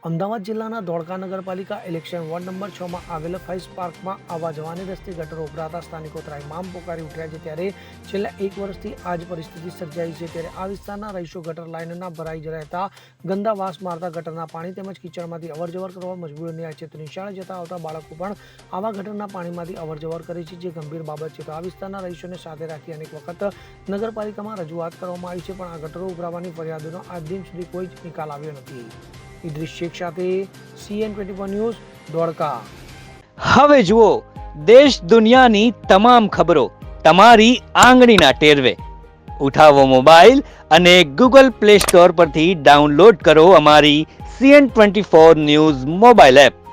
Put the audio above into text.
અમદાવાદ જિલ્લાના ધોળકા નગરપાલિકા election ward number 6માં આવેલ ફાઇસ પાર્કમાં આવવા જવાની રસ્તે ગટરો ઉભરાતા સ્થાનિકો ત્રાહિમામ પોકારી ઉઠ્યા છે। ત્યારે છેલ્લા 1 વર્ષથી આ જ પરિસ્થિતિ સર્જાઈ છે। ત્યારે આ વિસ્તારના રહીશો ગટર લાઇનના ભરાઈ રહેતા ગંદા વાસ મારતા ગટરના પાણી તેમજ કિચડમાંથી અવરજવર કરવા મજબૂર બન્યા છે। તો નિશાળે જતા આવતા બાળકો પણ આવા ગટરના પાણીમાંથી અવરજવર કરે છે, જે ગંભીર બાબત છે। તો આ વિસ્તારના રહીશોને સાથે રાખી અનેક વખત નગરપાલિકામાં રજૂઆત કરવામાં આવી છે, પણ આ ગટરો ઉભરાવાની ફરિયાદોનો આજ દિન સુધી કોઈ જ નિકાલ આવ્યો નથી। ઇદ્રીસ શેખ સાથે CN24 ન્યૂઝ, ધોળકા। હવે જુઓ દેશ દુનિયાની તમામ ખબરો તમારી આંગળીના ટેરવે। ઉઠાવો મોબાઈલ અને Google Play Store પરથી ડાઉનલોડ કરો અમારી CN24 ન્યૂઝ મોબાઈલ એપ।